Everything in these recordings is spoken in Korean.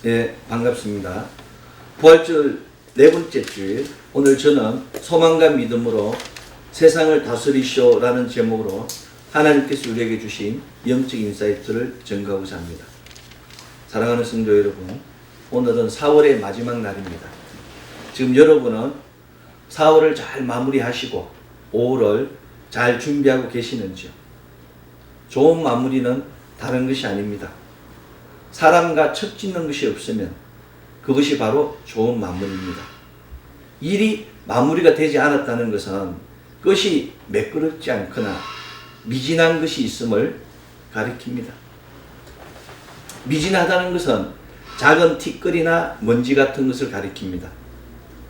네, 반갑습니다. 부활절 네 번째 주일, 오늘 저는 소망과 믿음으로 세상을 다스리시오라는 제목으로 하나님께서 우리에게 주신 영적 인사이트를 전가하고자 합니다. 사랑하는 성도 여러분, 오늘은 4월의 마지막 날입니다. 지금 여러분은 4월을 잘 마무리하시고 5월을 잘 준비하고 계시는지요? 좋은 마무리는 다른 것이 아닙니다. 사람과 척 짓는 것이 없으면 그것이 바로 좋은 마무리입니다. 일이 마무리가 되지 않았다는 것은 그것이 매끄럽지 않거나 미진한 것이 있음을 가리킵니다. 미진하다는 것은 작은 티끌이나 먼지 같은 것을 가리킵니다.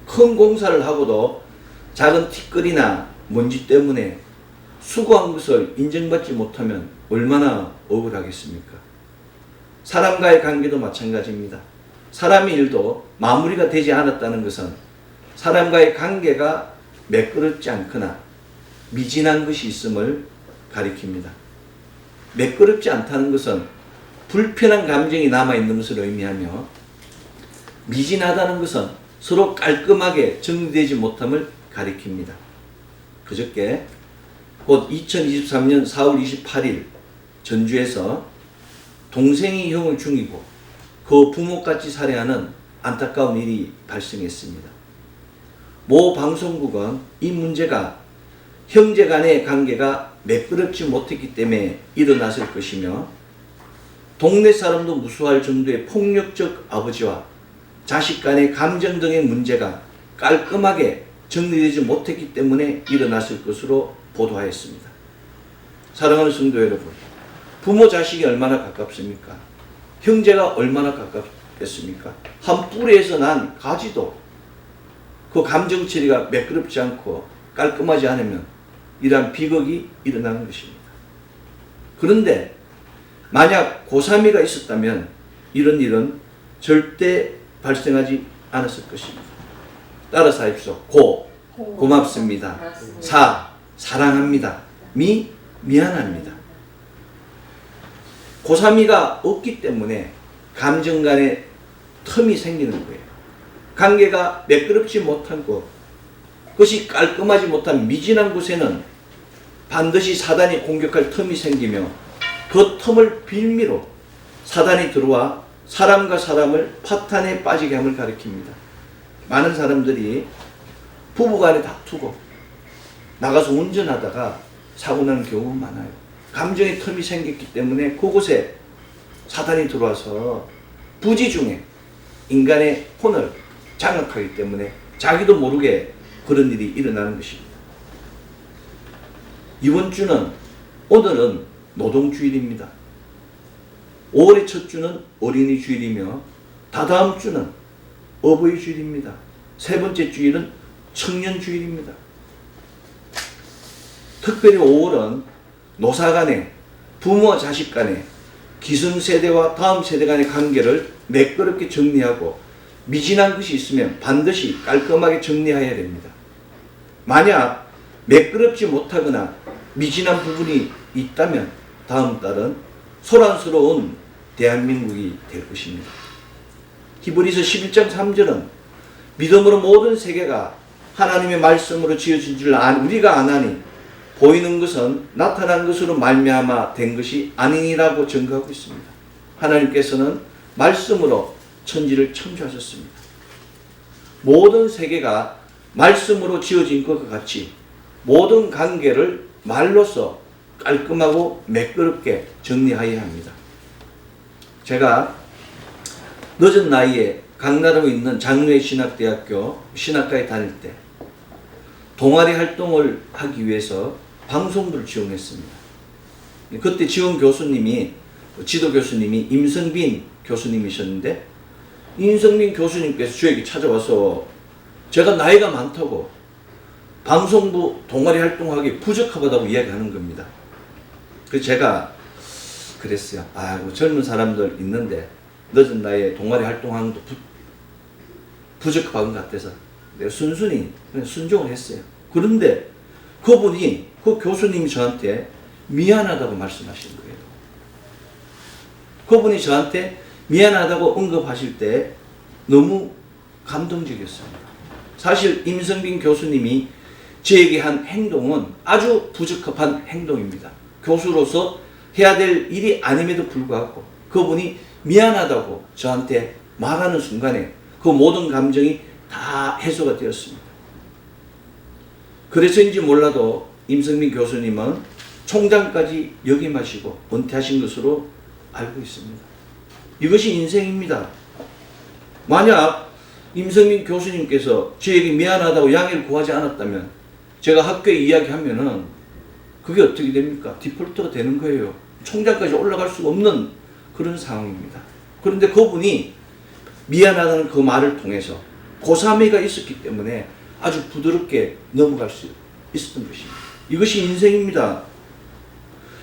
큰 공사를 하고도 작은 티끌이나 먼지 때문에 수고한 것을 인정받지 못하면 얼마나 억울하겠습니까? 사람과의 관계도 마찬가지입니다. 사람의 일도 마무리가 되지 않았다는 것은 사람과의 관계가 매끄럽지 않거나 미진한 것이 있음을 가리킵니다. 매끄럽지 않다는 것은 불편한 감정이 남아있는 것을 의미하며, 미진하다는 것은 서로 깔끔하게 정리되지 못함을 가리킵니다. 그저께 곧 2023년 4월 28일 전주에서 동생이 형을 죽이고 그 부모까지 살해하는 안타까운 일이 발생했습니다. 모 방송국은 이 문제가 형제 간의 관계가 매끄럽지 못했기 때문에 일어났을 것이며, 동네 사람도 무수할 정도의 폭력적 아버지와 자식 간의 감정 등의 문제가 깔끔하게 정리되지 못했기 때문에 일어났을 것으로 보도하였습니다. 사랑하는 성도 여러분, 부모 자식이 얼마나 가깝습니까? 형제가 얼마나 가깝겠습니까? 한 뿌리에서 난 가지도 그 감정 처리가 매끄럽지 않고 깔끔하지 않으면 이러한 비극이 일어나는 것입니다. 그런데 만약 고3이가 있었다면 이런 일은 절대 발생하지 않았을 것입니다. 따라서 하십시오. 고맙습니다. 사랑합니다. 미안합니다. 고3이가 없기 때문에 감정 간의 틈이 생기는 거예요. 관계가 매끄럽지 못하고 그것이 깔끔하지 못한 미진한 곳에는 반드시 사단이 공격할 틈이 생기며 그 틈을 빌미로 사단이 들어와 사람과 사람을 파탄에 빠지게 함을 가리킵니다. 많은 사람들이 부부간에 다투고 나가서 운전하다가 사고 나는 경우가 많아요. 감정의 틈이 생겼기 때문에 그곳에 사단이 들어와서 부지 중에 인간의 혼을 장악하기 때문에 자기도 모르게 그런 일이 일어나는 것입니다. 이번 주는, 오늘은 노동주일입니다. 5월의 첫 주는 어린이 주일이며 다다음 주는 어버이 주일입니다. 세 번째 주일은 청년 주일입니다. 특별히 5월은 노사 간의, 부모와 자식 간의, 기성세대와 다음 세대 간의 관계를 매끄럽게 정리하고 미진한 것이 있으면 반드시 깔끔하게 정리해야 됩니다. 만약 매끄럽지 못하거나 미진한 부분이 있다면 다음 달은 소란스러운 대한민국이 될 것입니다. 히브리서 11장 3절은 믿음으로 모든 세계가 하나님의 말씀으로 지어진 줄 우리가 아나니 보이는 것은 나타난 것으로 말미암아 된 것이 아니니라고 증거하고 있습니다. 하나님께서는 말씀으로 천지를 창조하셨습니다. 모든 세계가 말씀으로 지어진 것과 같이 모든 관계를 말로서 깔끔하고 매끄럽게 정리해야 합니다. 제가 늦은 나이에 강남에 있는 장로회신학대학교 신학과에 다닐 때 동아리 활동을 하기 위해서 방송부를 지원했습니다. 그때 지원 교수님이, 지도 교수님이 임성빈 교수님이셨는데, 임성빈 교수님께서 저에게 찾아와서 제가 나이가 많다고 방송부 동아리 활동하기 부적합하다고 이야기하는 겁니다. 그래서 제가 그랬어요. 아이고, 젊은 사람들 있는데 늦은 나이에 동아리 활동하는 것도 부적합한 것 같아서 내가 순순히 그냥 순종을 했어요. 그런데 그분이, 그 교수님이 저한테 미안하다고 말씀하시는 거예요. 그분이 저한테 미안하다고 언급하실 때 너무 감동적이었습니다. 사실 임성빈 교수님이 저에게 한 행동은 아주 부적합한 행동입니다. 교수로서 해야 될 일이 아님에도 불구하고 그분이 미안하다고 저한테 말하는 순간에 그 모든 감정이 다 해소가 되었습니다. 그래서인지 몰라도 임성빈 교수님은 총장까지 역임하시고 은퇴하신 것으로 알고 있습니다. 이것이 인생입니다. 만약 임성빈 교수님께서 저에게 미안하다고 양해를 구하지 않았다면 제가 학교에 이야기하면은 그게 어떻게 됩니까? 디폴트가 되는 거예요. 총장까지 올라갈 수가 없는 그런 상황입니다. 그런데 그분이 미안하다는 그 말을 통해서 고사미가 있었기 때문에 아주 부드럽게 넘어갈 수 있었던 것입니다. 이것이 인생입니다.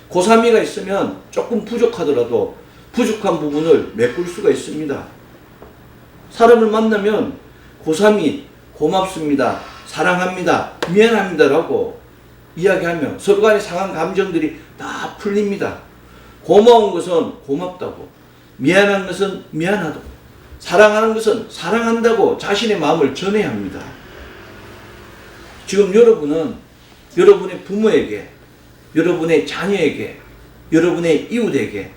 고사미가 있으면 조금 부족하더라도 부족한 부분을 메꿀 수가 있습니다. 사람을 만나면 고사미, 고맙습니다, 사랑합니다, 미안합니다라고 이야기하면 서로 간의 상한 감정들이 다 풀립니다. 고마운 것은 고맙다고, 미안한 것은 미안하다고, 사랑하는 것은 사랑한다고 자신의 마음을 전해야 합니다. 지금 여러분은 여러분의 부모에게, 여러분의 자녀에게, 여러분의 이웃에게,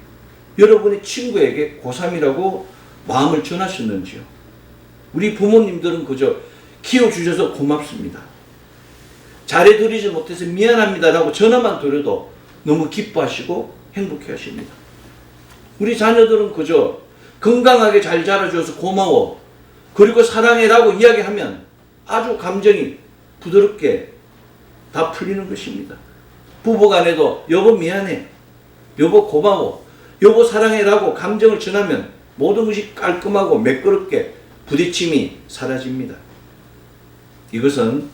여러분의 친구에게 고3이라고 마음을 전하셨는지요? 우리 부모님들은 그저 키워주셔서 고맙습니다, 잘해드리지 못해서 미안합니다라고 전화만 드려도 너무 기뻐하시고 행복해 하십니다. 우리 자녀들은 그저 건강하게 잘 자라줘서 고마워, 그리고 사랑해라고 이야기하면 아주 감정이 부드럽게 다 풀리는 것입니다. 부부간에도 여보 미안해, 여보 고마워, 여보 사랑해라고 감정을 전하면 모든 것이 깔끔하고 매끄럽게 부딪힘이 사라집니다. 이것은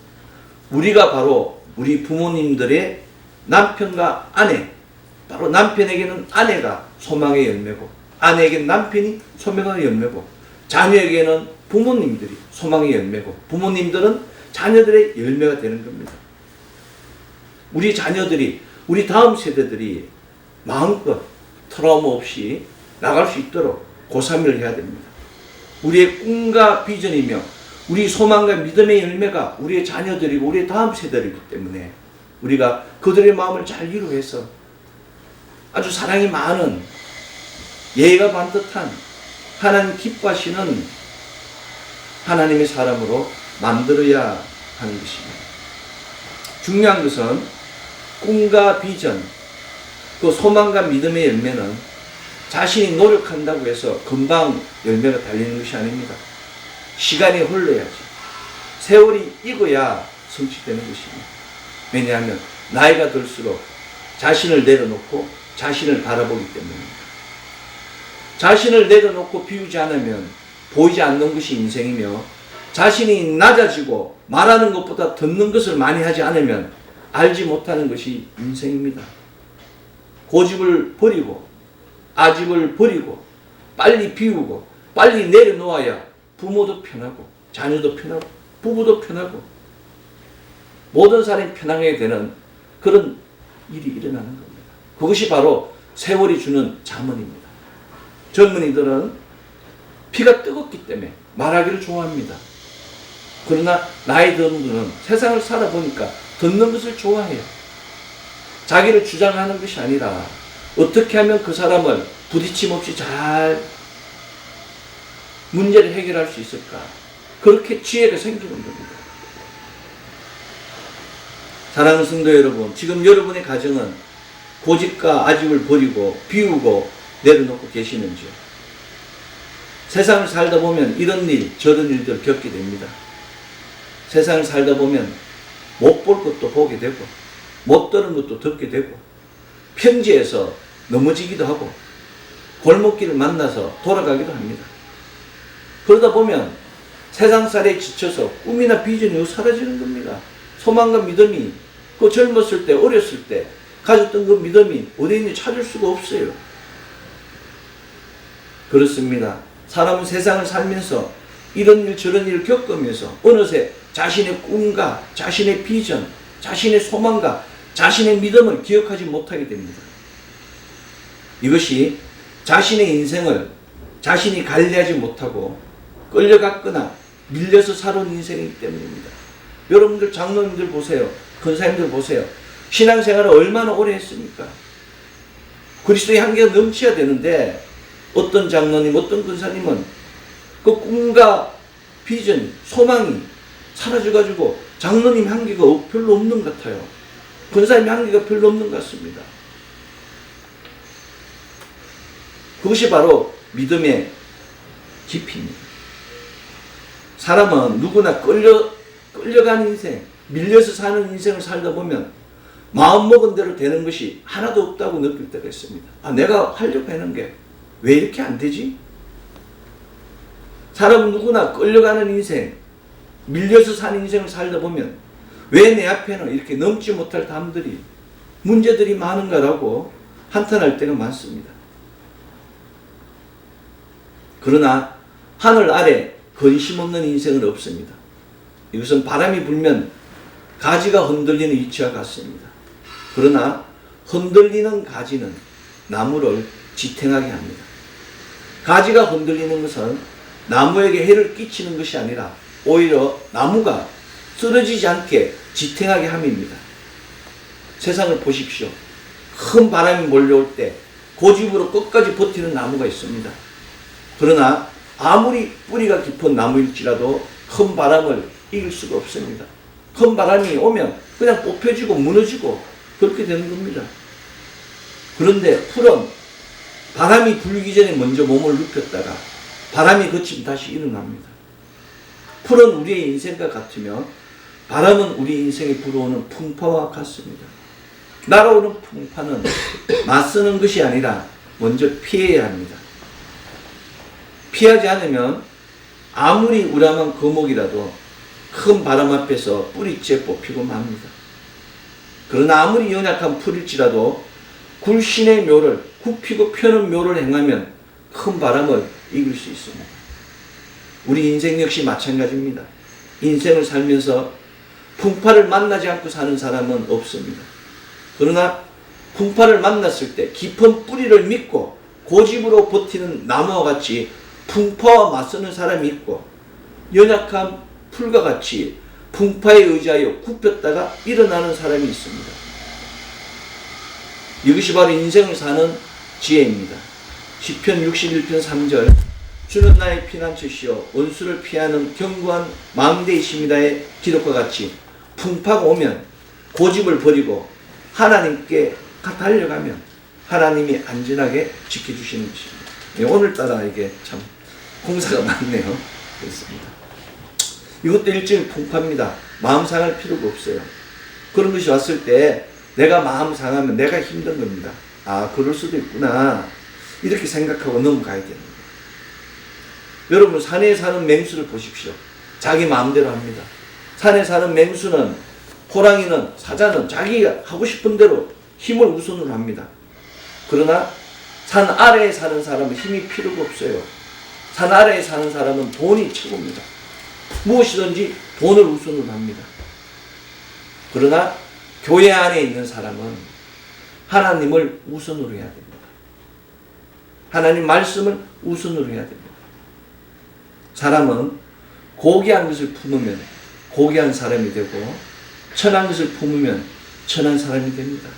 우리가 바로 우리 부모님들의 남편과 아내, 바로 남편에게는 아내가 소망의 열매고 아내에게는 남편이 소망의 열매고 자녀에게는 부모님들이 소망의 열매고 부모님들은 자녀들의 열매가 되는 겁니다. 우리 자녀들이, 우리 다음 세대들이 마음껏 트라우마 없이 나갈 수 있도록 고3을 해야 됩니다. 우리의 꿈과 비전이며 우리 소망과 믿음의 열매가 우리의 자녀들이고 우리의 다음 세대이기 때문에 우리가 그들의 마음을 잘 이루어서 아주 사랑이 많은, 예의가 반듯한, 하나님 기뻐하시는 하나님의 사람으로 만들어야 하는 것입니다. 중요한 것은 꿈과 비전, 그 소망과 믿음의 열매는 자신이 노력한다고 해서 금방 열매가 달리는 것이 아닙니다. 시간이 흘러야지, 세월이 익어야 성취되는 것입니다. 왜냐하면 나이가 들수록 자신을 내려놓고 자신을 바라보기 때문입니다. 자신을 내려놓고 비우지 않으면 보이지 않는 것이 인생이며, 자신이 낮아지고 말하는 것보다 듣는 것을 많이 하지 않으면 알지 못하는 것이 인생입니다. 고집을 버리고 아집을 버리고 빨리 비우고 빨리 내려놓아야 부모도 편하고 자녀도 편하고 부부도 편하고 모든 사람이 편하게 되는 그런 일이 일어나는 겁니다. 그것이 바로 세월이 주는 잠언입니다. 젊은이들은 피가 뜨겁기 때문에 말하기를 좋아합니다. 그러나 나이 드는 분은 세상을 살아보니까 듣는 것을 좋아해요. 자기를 주장하는 것이 아니라 어떻게 하면 그 사람을 부딪힘 없이 잘 문제를 해결할 수 있을까, 그렇게 지혜가 생기는 겁니다. 사랑하는 성도 여러분, 지금 여러분의 가정은 고집과 아집을 버리고 비우고 내려놓고 계시는지요? 세상을 살다 보면 이런 일 저런 일들을 겪게 됩니다. 세상을 살다 보면 못 볼 것도 보게 되고 못 들은 것도 듣게 되고 평지에서 넘어지기도 하고 골목길을 만나서 돌아가기도 합니다. 그러다 보면 세상살에 지쳐서 꿈이나 비전이 사라지는 겁니다. 소망과 믿음이, 그 젊었을 때 어렸을 때 가졌던 그 믿음이 어디 있는지 찾을 수가 없어요. 그렇습니다. 사람은 세상을 살면서 이런 일 저런 일을 겪으면서 어느새 자신의 꿈과 자신의 비전, 자신의 소망과 자신의 믿음을 기억하지 못하게 됩니다. 이것이 자신의 인생을 자신이 관리하지 못하고 끌려갔거나 밀려서 살아온 인생이기 때문입니다. 여러분들 장로님들 보세요. 권사님들 보세요. 신앙생활을 얼마나 오래 했습니까? 그리스도의 향기가 넘쳐야 되는데 어떤 장로님, 어떤 권사님은 그 꿈과 비전, 소망이 사라져가지고 장로님 향기가 별로 없는 것 같아요. 권사님 향기가 별로 없는 것 같습니다. 그것이 바로 믿음의 깊이입니다. 사람은 누구나 끌려가는 인생, 밀려서 사는 인생을 살다 보면 마음먹은 대로 되는 것이 하나도 없다고 느낄 때가 있습니다. 내가 하려고 하는 게 왜 이렇게 안 되지? 사람은 누구나 끌려가는 인생, 밀려서 사는 인생을 살다 보면 왜 내 앞에는 이렇게 넘지 못할 담들이, 문제들이 많은가라고 한탄할 때가 많습니다. 그러나 하늘 아래 근심 없는 인생은 없습니다. 이것은 바람이 불면 가지가 흔들리는 위치와 같습니다. 그러나 흔들리는 가지는 나무를 지탱하게 합니다. 가지가 흔들리는 것은 나무에게 해를 끼치는 것이 아니라 오히려 나무가 쓰러지지 않게 지탱하게 함입니다. 세상을 보십시오. 큰 바람이 몰려올 때 고집으로 끝까지 버티는 나무가 있습니다. 그러나 아무리 뿌리가 깊은 나무일지라도 큰 바람을 이길 수가 없습니다. 큰 바람이 오면 그냥 뽑혀지고 무너지고 그렇게 되는 겁니다. 그런데 풀은 바람이 불기 전에 먼저 몸을 눕혔다가 바람이 그치면 다시 일어납니다. 풀은 우리의 인생과 같으며 바람은 우리 인생에 불어오는 풍파와 같습니다. 날아오는 풍파는 맞서는 것이 아니라 먼저 피해야 합니다. 피하지 않으면 아무리 우람한 거목이라도 큰 바람 앞에서 뿌리째 뽑히고 맙니다. 그러나 아무리 연약한 풀일지라도 굴신의 묘를, 굽히고 펴는 묘를 행하면 큰 바람을 이길 수 있습니다. 우리 인생 역시 마찬가지입니다. 인생을 살면서 풍파를 만나지 않고 사는 사람은 없습니다. 그러나 풍파를 만났을 때 깊은 뿌리를 믿고 고집으로 버티는 나무와 같이 풍파와 맞서는 사람이 있고, 연약한 풀과 같이 풍파에 의지하여 굽혔다가 일어나는 사람이 있습니다. 이것이 바로 인생을 사는 지혜입니다. 시편 61편 3절 주는 나의 피난처시요 원수를 피하는 견고한 망대이심이다의 기록과 같이 풍파가 오면 고집을 버리고 하나님께 달려가면 하나님이 안전하게 지켜주시는 것입니다. 오늘따라 이게 참 공사가 많네요. 그렇습니다. 이것도 일종의 풍파입니다. 마음 상할 필요가 없어요. 그런 것이 왔을 때 내가 마음 상하면 내가 힘든 겁니다. 그럴 수도 있구나 이렇게 생각하고 넘어가야 되는 거예요. 여러분 산에 사는 맹수를 보십시오. 자기 마음대로 합니다. 산에 사는 맹수는, 호랑이는, 사자는 자기가 하고 싶은 대로 힘을 우선으로 합니다. 그러나 산 아래에 사는 사람은 힘이 필요가 없어요. 산 아래에 사는 사람은 돈이 최고입니다. 무엇이든지 돈을 우선으로 합니다. 그러나 교회 안에 있는 사람은 하나님을 우선으로 해야 됩니다. 하나님 말씀을 우선으로 해야 됩니다. 사람은 고귀한 것을 품으면 고귀한 사람이 되고 천한 것을 품으면 천한 사람이 됩니다.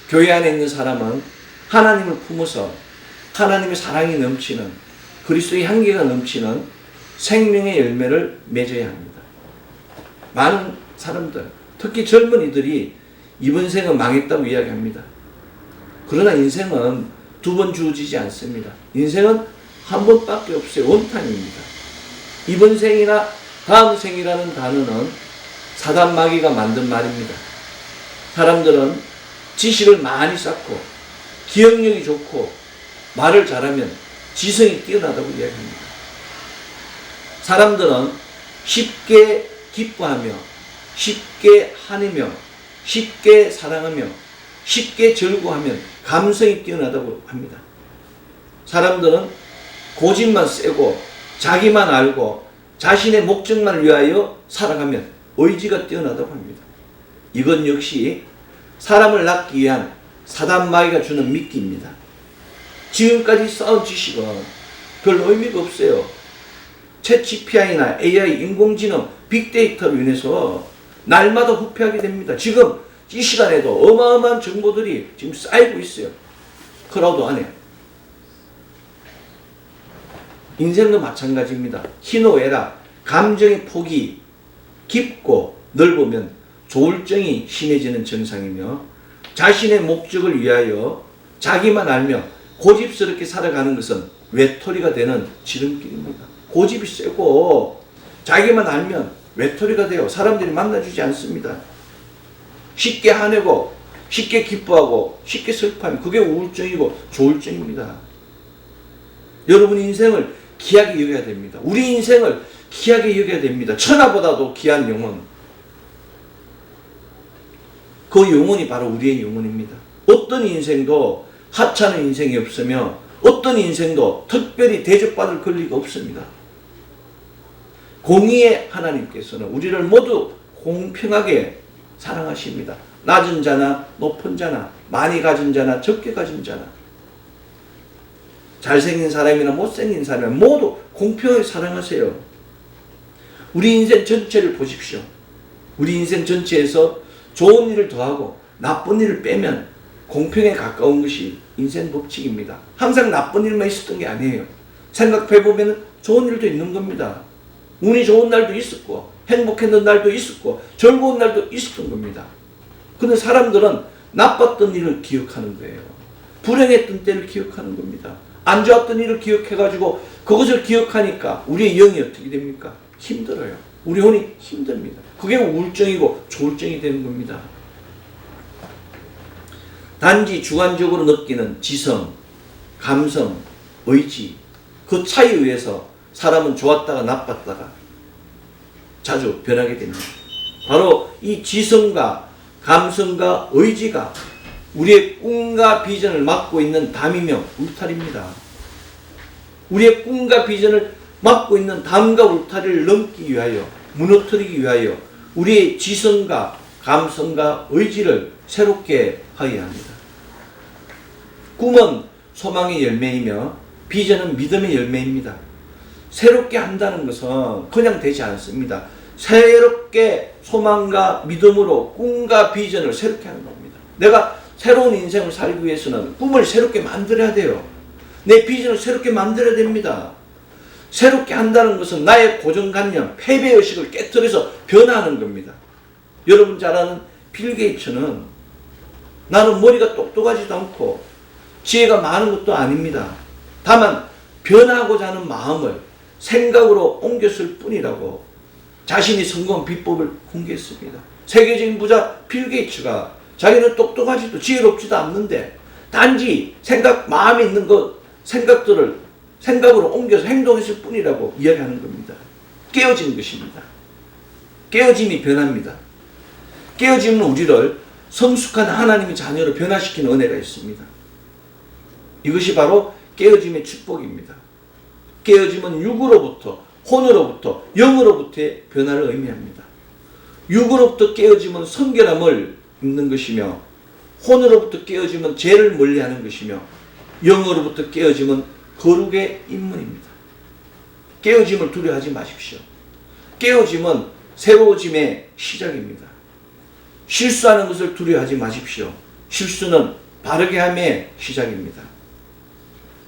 교회 안에 있는 사람은 하나님을 품어서 하나님의 사랑이 넘치는, 그리스도의 향기가 넘치는 생명의 열매를 맺어야 합니다. 많은 사람들, 특히 젊은이들이 이번 생은 망했다고 이야기합니다. 그러나 인생은 두 번 주어지지 않습니다. 인생은 한 번밖에 없어요. 원탄입니다. 이번 생이나 다음 생이라는 단어는 사단 마귀가 만든 말입니다. 사람들은 지식을 많이 쌓고 기억력이 좋고 말을 잘하면 지성이 뛰어나다고 이야기합니다. 사람들은 쉽게 기뻐하며 쉽게 화내며 쉽게 사랑하며 쉽게 즐거워하면 감성이 뛰어나다고 합니다. 사람들은 고집만 세고 자기만 알고 자신의 목적만 위하여 살아가면 의지가 뛰어나다고 합니다. 이건 역시 사람을 낳기 위한 사단 마귀가 주는 미끼입니다. 지금까지 쌓은 지식은 별 의미가 없어요. 챗 GPI나 AI, 인공지능, 빅데이터로 인해서 날마다 후퇴하게 됩니다. 지금 이 시간에도 어마어마한 정보들이 지금 쌓이고 있어요. 클라우드 안에. 인생도 마찬가지입니다. 희노애락, 감정의 폭이 깊고 넓으면 조울증이 심해지는 증상이며, 자신의 목적을 위하여 자기만 알며 고집스럽게 살아가는 것은 외톨이가 되는 지름길입니다. 고집이 세고 자기만 알면 외톨이가 돼요. 사람들이 만나주지 않습니다. 쉽게 화내고 쉽게 기뻐하고 쉽게 슬퍼하면 그게 우울증이고 조울증입니다. 여러분 인생을 귀하게 여겨야 됩니다. 우리 인생을 귀하게 여겨야 됩니다. 천하보다도 귀한 영혼. 그 영혼이 바로 우리의 영혼입니다. 어떤 인생도 하찮은 인생이 없으며 어떤 인생도 특별히 대접받을 권리가 없습니다. 공의의 하나님께서는 우리를 모두 공평하게 사랑하십니다. 낮은 자나 높은 자나 많이 가진 자나 적게 가진 자나 잘생긴 사람이나 못생긴 사람 모두 공평하게 사랑하세요. 우리 인생 전체를 보십시오. 우리 인생 전체에서 좋은 일을 더하고 나쁜 일을 빼면 공평에 가까운 것이 인생 법칙입니다. 항상 나쁜 일만 있었던 게 아니에요. 생각해보면 좋은 일도 있는 겁니다. 운이 좋은 날도 있었고 행복했던 날도 있었고 즐거운 날도 있었던 겁니다. 그런데 사람들은 나빴던 일을 기억하는 거예요. 불행했던 때를 기억하는 겁니다. 안 좋았던 일을 기억해가지고 그것을 기억하니까 우리의 영이 어떻게 됩니까? 힘들어요. 우리 혼이 힘듭니다. 그게 우울증이고 조울증이 되는 겁니다. 단지 주관적으로 느끼는 지성, 감성, 의지, 그 차이에 의해서 사람은 좋았다가 나빴다가 자주 변하게 됩니다. 바로 이 지성과 감성과 의지가 우리의 꿈과 비전을 막고 있는 담이며 울타리입니다. 우리의 꿈과 비전을 막고 있는 담과 울타리를 넘기 위하여, 무너뜨리기 위하여 우리의 지성과 감성과 의지를 새롭게 하여야 합니다. 꿈은 소망의 열매이며 비전은 믿음의 열매입니다. 새롭게 한다는 것은 그냥 되지 않습니다. 새롭게 소망과 믿음으로 꿈과 비전을 새롭게 하는 겁니다. 내가 새로운 인생을 살기 위해서는 꿈을 새롭게 만들어야 돼요. 내 비전을 새롭게 만들어야 됩니다. 새롭게 한다는 것은 나의 고정관념, 패배의식을 깨트려서 변화하는 겁니다. 여러분 잘 아는 빌 게이츠는 나는 머리가 똑똑하지도 않고 지혜가 많은 것도 아닙니다. 다만 변하고자 하는 마음을 생각으로 옮겼을 뿐이라고 자신이 성공한 비법을 공개했습니다. 세계적인 부자 빌 게이츠가 자기는 똑똑하지도 지혜롭지도 않는데 단지 마음에 있는 것, 생각들을 생각으로 옮겨서 행동했을 뿐이라고 이야기하는 겁니다. 깨어진 것입니다. 깨어짐이 변합니다. 깨어짐은 우리를 성숙한 하나님의 자녀로 변화시키는 은혜가 있습니다. 이것이 바로 깨어짐의 축복입니다. 깨어짐은 육으로부터, 혼으로부터, 영으로부터의 변화를 의미합니다. 육으로부터 깨어짐은 성결함을 입는 것이며, 혼으로부터 깨어짐은 죄를 멀리하는 것이며, 영으로부터 깨어짐은 거룩의 입문입니다. 깨어짐을 두려워하지 마십시오. 깨어짐은 새로워짐의 시작입니다. 실수하는 것을 두려워하지 마십시오. 실수는 바르게 함의 시작입니다.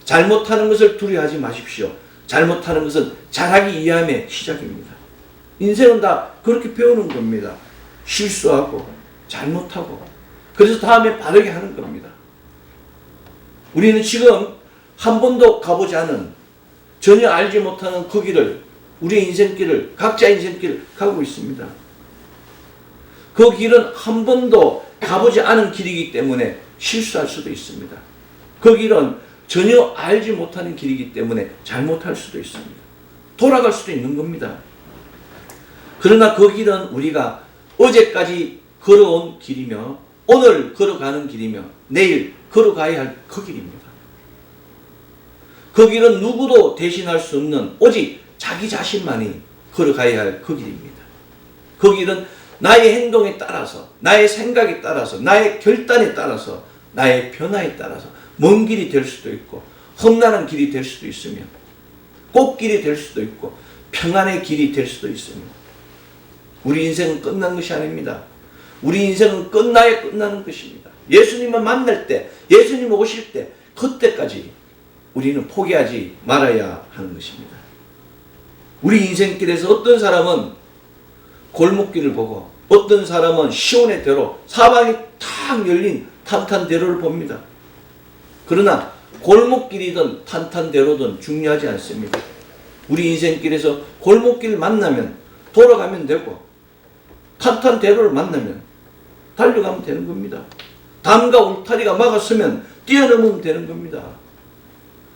잘못하는 것을 두려워하지 마십시오. 잘못하는 것은 잘하기 위함의 시작입니다. 인생은 다 그렇게 배우는 겁니다. 실수하고 잘못하고 그래서 다음에 바르게 하는 겁니다. 우리는 지금 한 번도 가보지 않은, 전혀 알지 못하는 그 길을, 우리의 인생길을, 각자의 인생길을 가고 있습니다. 그 길은 한 번도 가보지 않은 길이기 때문에 실수할 수도 있습니다. 그 길은 전혀 알지 못하는 길이기 때문에 잘못할 수도 있습니다. 돌아갈 수도 있는 겁니다. 그러나 그 길은 우리가 어제까지 걸어온 길이며 오늘 걸어가는 길이며 내일 걸어가야 할 그 길입니다. 그 길은 누구도 대신할 수 없는 오직 자기 자신만이 걸어가야 할 그 길입니다. 그 길은 나의 행동에 따라서, 나의 생각에 따라서, 나의 결단에 따라서, 나의 변화에 따라서 먼 길이 될 수도 있고 험난한 길이 될 수도 있으며 꽃길이 될 수도 있고 평안의 길이 될 수도 있습니다. 우리 인생은 끝난 것이 아닙니다. 우리 인생은 끝나야 끝나는 것입니다. 예수님을 만날 때, 예수님 오실 때 그때까지 우리는 포기하지 말아야 하는 것입니다. 우리 인생길에서 어떤 사람은 골목길을 보고 어떤 사람은 시온의 대로 사방이 탁 열린 탄탄대로를 봅니다. 그러나 골목길이든 탄탄대로든 중요하지 않습니다. 우리 인생길에서 골목길을 만나면 돌아가면 되고 탄탄대로를 만나면 달려가면 되는 겁니다. 담과 울타리가 막았으면 뛰어넘으면 되는 겁니다.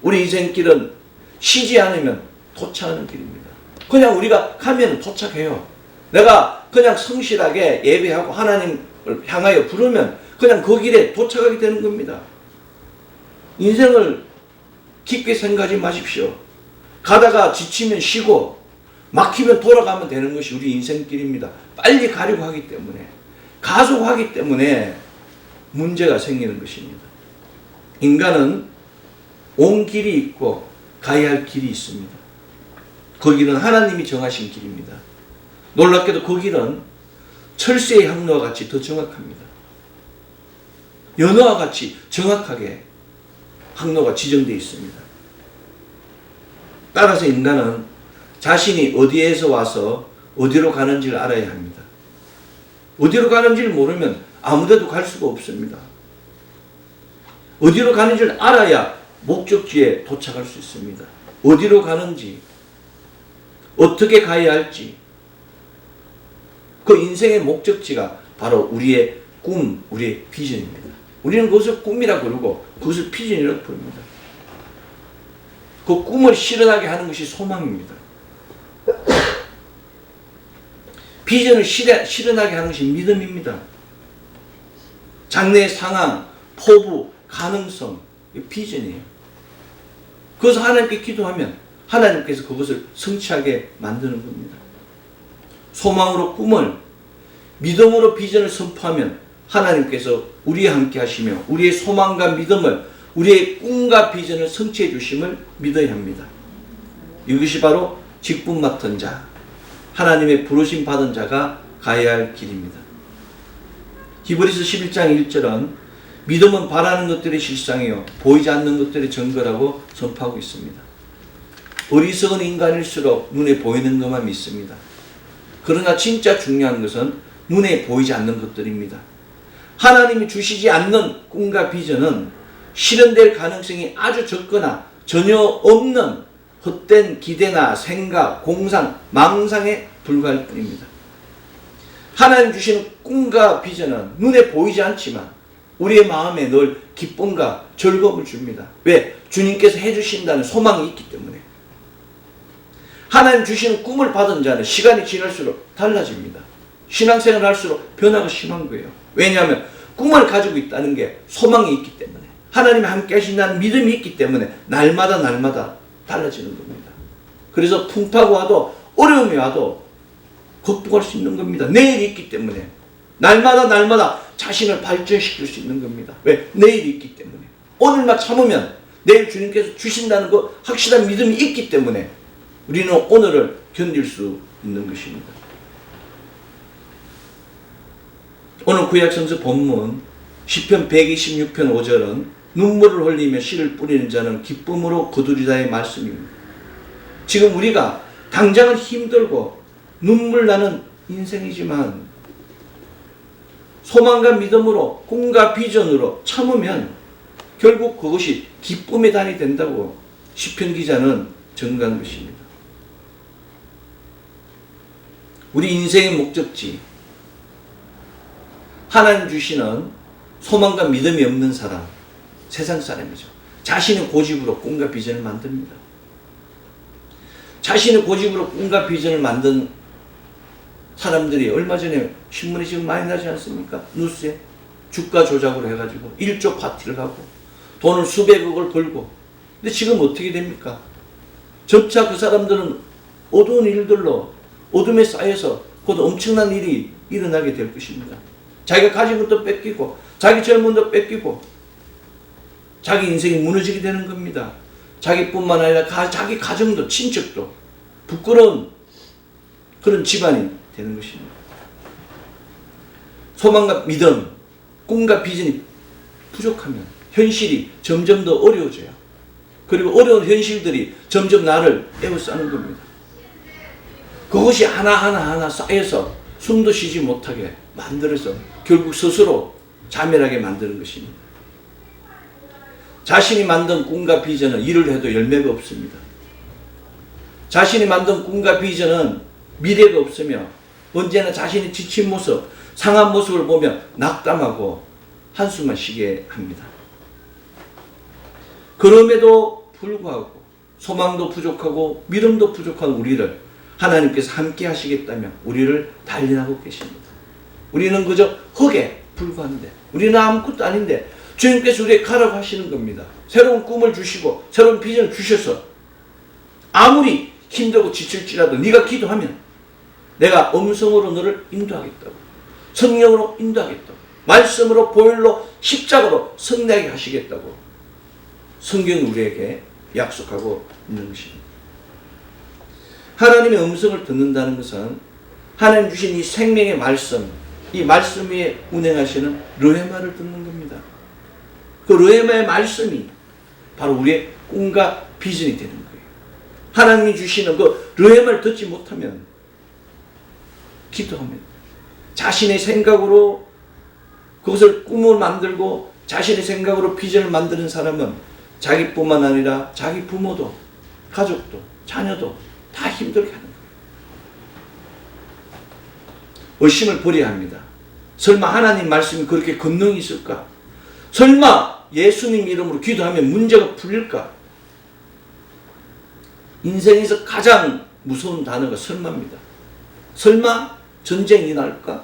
우리 인생길은 쉬지 않으면 도착하는 길입니다. 그냥 우리가 가면 도착해요. 내가 그냥 성실하게 예배하고 하나님을 향하여 부르면 그냥 그 길에 도착하게 되는 겁니다. 인생을 깊게 생각하지 마십시오. 가다가 지치면 쉬고 막히면 돌아가면 되는 것이 우리 인생길입니다. 빨리 가려고 하기 때문에, 가속하기 때문에 문제가 생기는 것입니다. 인간은 온 길이 있고 가야 할 길이 있습니다. 그 길은 하나님이 정하신 길입니다. 놀랍게도 그 길은 철새의 항로와 같이 더 정확합니다. 연어와 같이 정확하게 항로가 지정되어 있습니다. 따라서 인간은 자신이 어디에서 와서 어디로 가는지를 알아야 합니다. 어디로 가는지를 모르면 아무데도 갈 수가 없습니다. 어디로 가는지를 알아야 목적지에 도착할 수 있습니다. 어디로 가는지, 어떻게 가야 할지, 그 인생의 목적지가 바로 우리의 꿈, 우리의 비전입니다. 우리는 그것을 꿈이라고 부르고 그것을 비전이라고 부릅니다. 그 꿈을 실현하게 하는 것이 소망입니다. 비전을 실현하게 하는 것이 믿음입니다. 장래의 상황, 포부, 가능성, 비전이에요. 그것을 하나님께 기도하면 하나님께서 그것을 성취하게 만드는 겁니다. 소망으로 꿈을, 믿음으로 비전을 선포하면 하나님께서 우리와 함께 하시며 우리의 소망과 믿음을, 우리의 꿈과 비전을 성취해 주심을 믿어야 합니다. 이것이 바로 직분 맡은 자, 하나님의 부르심 받은 자가 가야 할 길입니다. 히브리서 11장 1절은 믿음은 바라는 것들의 실상이요 보이지 않는 것들의 증거라고 선포하고 있습니다. 어리석은 인간일수록 눈에 보이는 것만 믿습니다. 그러나 진짜 중요한 것은 눈에 보이지 않는 것들입니다. 하나님이 주시지 않는 꿈과 비전은 실현될 가능성이 아주 적거나 전혀 없는 헛된 기대나 생각, 공상, 망상에 불과할 뿐입니다. 하나님 주시는 꿈과 비전은 눈에 보이지 않지만 우리의 마음에 늘 기쁨과 즐거움을 줍니다. 왜? 주님께서 해주신다는 소망이 있기 때문에. 하나님 주시는 꿈을 받은 자는 시간이 지날수록 달라집니다. 신앙생활을 할수록 변화가 심한 거예요. 왜냐하면 꿈을 가지고 있다는 게 소망이 있기 때문에, 하나님이 함께 하신다는 믿음이 있기 때문에 날마다 달라지는 겁니다. 그래서 풍파가 와도 어려움이 와도 극복할 수 있는 겁니다. 내일이 있기 때문에 날마다 자신을 발전시킬 수 있는 겁니다. 왜? 내일이 있기 때문에. 오늘만 참으면 내일 주님께서 주신다는 그 확실한 믿음이 있기 때문에 우리는 오늘을 견딜 수 있는 것입니다. 오늘 구약성서 본문 시편 126편 5절은 눈물을 흘리며 씨를 뿌리는 자는 기쁨으로 거두리다의 말씀입니다. 지금 우리가 당장은 힘들고 눈물 나는 인생이지만 소망과 믿음으로 꿈과 비전으로 참으면 결국 그것이 기쁨의 단이 된다고 시편 기자는 증거한 것입니다. 우리 인생의 목적지, 하나님 주시는 소망과 믿음이 없는 사람, 세상 사람이죠. 자신의 고집으로 꿈과 비전을 만듭니다. 자신의 고집으로 꿈과 비전을 만든 사람들이 얼마 전에 신문에 지금 많이 나지 않습니까? 뉴스에 주가 조작으로 해가지고 1조 파티를 하고 돈을 수백억을 벌고. 근데 지금 어떻게 됩니까? 점차 그 사람들은 어두운 일들로 어둠에 쌓여서 곧 엄청난 일이 일어나게 될 것입니다. 자기가 가진 것도 뺏기고 자기 젊은 것도 뺏기고 자기 인생이 무너지게 되는 겁니다. 자기뿐만 아니라 자기 가정도 친척도 부끄러운 그런 집안이 되는 것입니다. 소망과 믿음, 꿈과 비전이 부족하면 현실이 점점 더 어려워져요. 그리고 어려운 현실들이 점점 나를 에워싸는 겁니다. 그것이 하나하나 쌓여서 숨도 쉬지 못하게 만들어서 결국 스스로 자멸하게 만드는 것입니다. 자신이 만든 꿈과 비전은 일을 해도 열매가 없습니다. 자신이 만든 꿈과 비전은 미래가 없으며 언제나 자신이 지친 모습, 상한 모습을 보며 낙담하고 한숨만 쉬게 합니다. 그럼에도 불구하고 소망도 부족하고 믿음도 부족한 우리를 하나님께서 함께 하시겠다며 우리를 단련하고 계십니다. 우리는 그저 흙에 불과한데, 우리는 아무것도 아닌데 주님께서 우리에게 가라고 하시는 겁니다. 새로운 꿈을 주시고 새로운 비전을 주셔서 아무리 힘들고 지칠지라도 네가 기도하면 내가 음성으로 너를 인도하겠다고, 성령으로 인도하겠다고, 말씀으로, 보혈로, 십자가로 승리하게 하시겠다고 성경이 우리에게 약속하고 있는 것입니다. 하나님의 음성을 듣는다는 것은 하나님 주신 이 생명의 말씀, 이 말씀 위에 운행하시는 르헤마를 듣는 겁니다. 그 르헤마의 말씀이 바로 우리의 꿈과 비전이 되는 거예요. 하나님이 주시는 그 르헤마를 듣지 못하면, 기도하면 자신의 생각으로 그것을 꿈을 만들고 자신의 생각으로 비전을 만드는 사람은 자기뿐만 아니라 자기 부모도, 가족도, 자녀도 다 힘들게 하는 거예요. 의심을 버려야 합니다. 설마 하나님 말씀이 그렇게 권능이 있을까? 설마 예수님 이름으로 기도하면 문제가 풀릴까? 인생에서 가장 무서운 단어가 설마입니다. 설마 전쟁이 날까?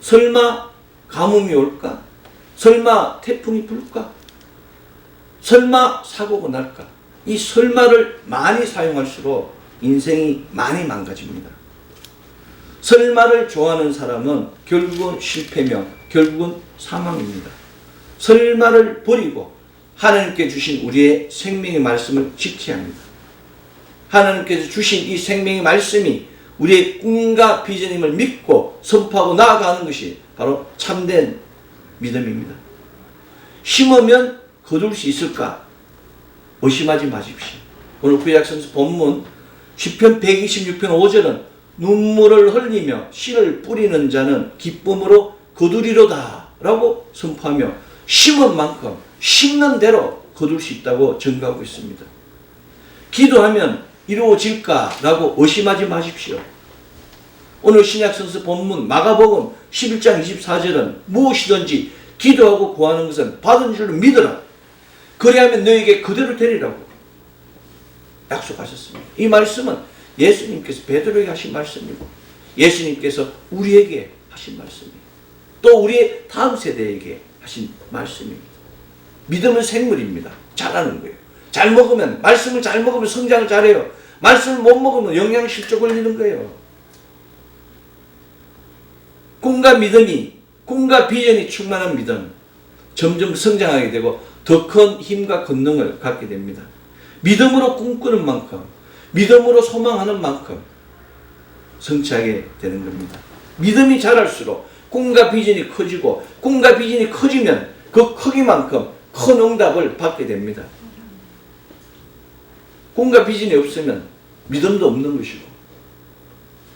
설마 가뭄이 올까? 설마 태풍이 불까? 설마 사고가 날까? 이 설마를 많이 사용할수록 인생이 많이 망가집니다. 설마를 좋아하는 사람은 결국은 실패며 결국은 사망입니다. 설마를 버리고 하나님께 주신 우리의 생명의 말씀을 지켜야 합니다. 하나님께서 주신 이 생명의 말씀이 우리의 꿈과 비전임을 믿고 선포하고 나아가는 것이 바로 참된 믿음입니다. 심으면 거둘 수 있을까? 의심하지 마십시오. 오늘 구약성서 본문 시편 126편 5절은 눈물을 흘리며 씨를 뿌리는 자는 기쁨으로 거두리로다 라고 선포하며 심은 만큼 심는 대로 거둘 수 있다고 증거하고 있습니다. 기도하면 이루어질까? 라고 의심하지 마십시오. 오늘 신약성서 본문 마가복음 11장 24절은 무엇이든지 기도하고 구하는 것은 받은 줄로 믿어라. 그리하면 너에게 그대로 되리라고 약속하셨습니다. 이 말씀은 예수님께서 베드로에게 하신 말씀이고 예수님께서 우리에게 하신 말씀이에요. 또 우리의 다음 세대에게 하신 말씀입니다. 믿음은 생물입니다. 자라는 거예요. 잘 먹으면, 말씀을 잘 먹으면 성장을 잘해요. 말씀을 못 먹으면 영양실조 걸리는 거예요. 꿈과 믿음이, 꿈과 비전이 충만한 믿음, 점점 성장하게 되고 더 큰 힘과 권능을 갖게 됩니다. 믿음으로 꿈꾸는 만큼, 믿음으로 소망하는 만큼 성취하게 되는 겁니다. 믿음이 자랄수록 꿈과 비전이 커지고, 꿈과 비전이 커지면 그 크기만큼 큰 응답을 받게 됩니다. 꿈과 비전이 없으면 믿음도 없는 것이고,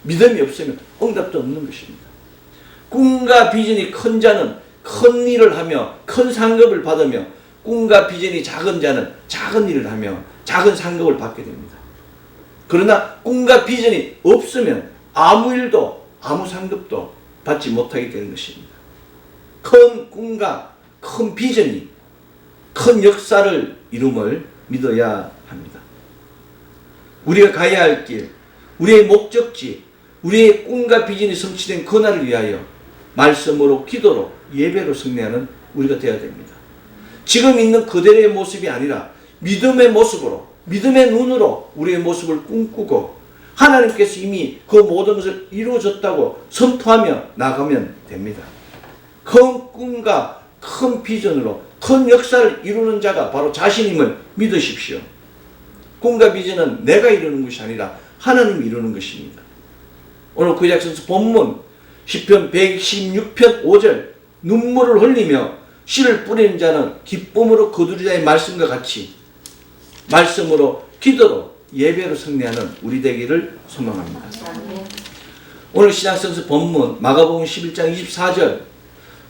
믿음이 없으면 응답도 없는 것입니다. 꿈과 비전이 큰 자는 큰 일을 하며 큰 상급을 받으며, 꿈과 비전이 작은 자는 작은 일을 하며 작은 상급을 받게 됩니다. 그러나 꿈과 비전이 없으면 아무 일도 아무 상급도 받지 못하게 되는 것입니다. 큰 꿈과 큰 비전이 큰 역사를 이룸을 믿어야 합니다. 우리가 가야 할 길, 우리의 목적지, 우리의 꿈과 비전이 성취된 그날을 위하여 말씀으로, 기도로, 예배로 승리하는 우리가 되어야 됩니다. 지금 있는 그대로의 모습이 아니라 믿음의 모습으로, 믿음의 눈으로 우리의 모습을 꿈꾸고 하나님께서 이미 그 모든 것을 이루어졌다고 선포하며 나가면 됩니다. 큰 꿈과 큰 비전으로 큰 역사를 이루는 자가 바로 자신임을 믿으십시오. 꿈과 비전은 내가 이루는 것이 아니라 하나님이 이루는 것입니다. 오늘 구약성서 본문 시편 116편 5절 눈물을 흘리며 씨를 뿌리는 자는 기쁨으로 거두리자의 말씀과 같이 말씀으로 기도로 예배로 승리하는 우리 되기를 소망합니다. 오늘 신약성서 본문 마가복음 11장 24절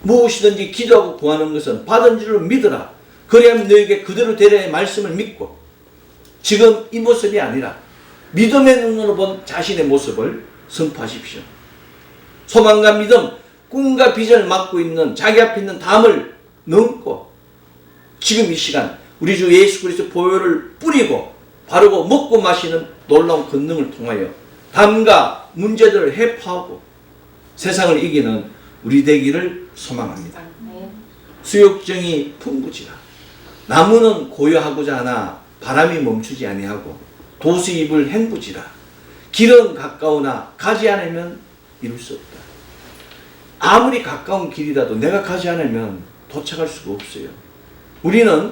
무엇이든지 기도하고 구하는 것은 받은 줄로 믿으라. 그리하면 너에게 그대로 되리라의 말씀을 믿고 지금 이 모습이 아니라 믿음의 눈으로 본 자신의 모습을 선포하십시오. 소망과 믿음, 꿈과 비전을 맡고 있는 자기 앞에 있는 담을 넘고 지금 이 시간 우리 주 예수 그리스도 보혈을 뿌리고 바르고 먹고 마시는 놀라운 권능을 통하여 담과 문제들을 해파하고 세상을 이기는 우리 되기를 소망합니다. 수욕정이 풍부지라. 나무는 고요하고자 하나 바람이 멈추지 아니하고 도수입을 행부지라. 길은 가까우나 가지 않으면 이룰 수 없다. 아무리 가까운 길이라도 내가 가지 않으면 도착할 수가 없어요. 우리는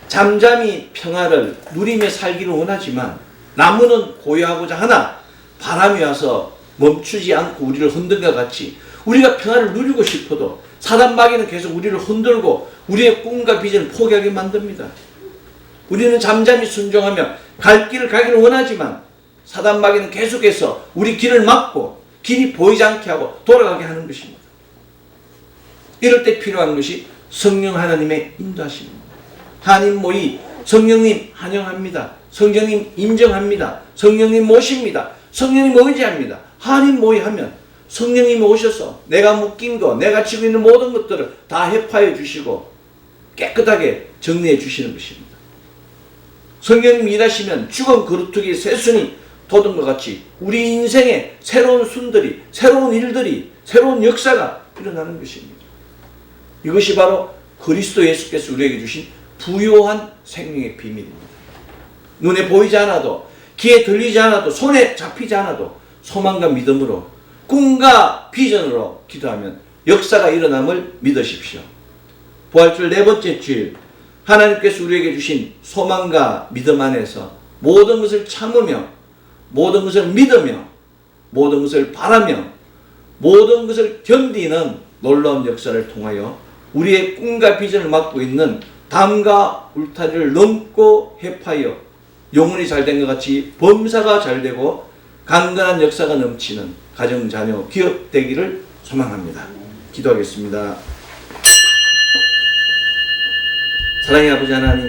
잠잠히 평화를 누리며 살기를 원하지만 나무는 고요하고자 하나 바람이 와서 멈추지 않고 우리를 흔든 것 같이 우리가 평화를 누리고 싶어도 사단마귀는 계속 우리를 흔들고 우리의 꿈과 비전을 포기하게 만듭니다. 우리는 잠잠히 순종하며 갈 길을 가기를 원하지만 사단마귀는 계속해서 우리 길을 막고 길이 보이지 않게 하고 돌아가게 하는 것입니다. 이럴 때 필요한 것이 성령 하나님의 인도하심입니다. 하나님 모이 성령님 환영합니다. 성령님 인정합니다. 성령님 모십니다. 성령님 의지합니다. 하나님 모이 하면 성령님이 오셔서 내가 묶인 거, 내가 지고 있는 모든 것들을 다 해파해 주시고 깨끗하게 정리해 주시는 것입니다. 성령님 일하시면 죽은 그루터기 새순이 돋은 것 같이 우리 인생에 새로운 순들이, 새로운 일들이, 새로운 역사가 일어나는 것입니다. 이것이 바로 그리스도 예수께서 우리에게 주신 부요한 생명의 비밀입니다. 눈에 보이지 않아도, 귀에 들리지 않아도, 손에 잡히지 않아도 소망과 믿음으로 꿈과 비전으로 기도하면 역사가 일어남을 믿으십시오. 부활절 네 번째 주일 하나님께서 우리에게 주신 소망과 믿음 안에서 모든 것을 참으며 모든 것을 믿으며 모든 것을 바라며 모든 것을 견디는 놀라운 역사를 통하여 우리의 꿈과 비전을 맡고 있는 담과 울타리를 넘고 해파여 영혼이 잘된 것 같이 범사가 잘되고 강건한 역사가 넘치는 가정, 자녀, 기업 되기를 소망합니다. 기도하겠습니다. 사랑의 아버지 하나님,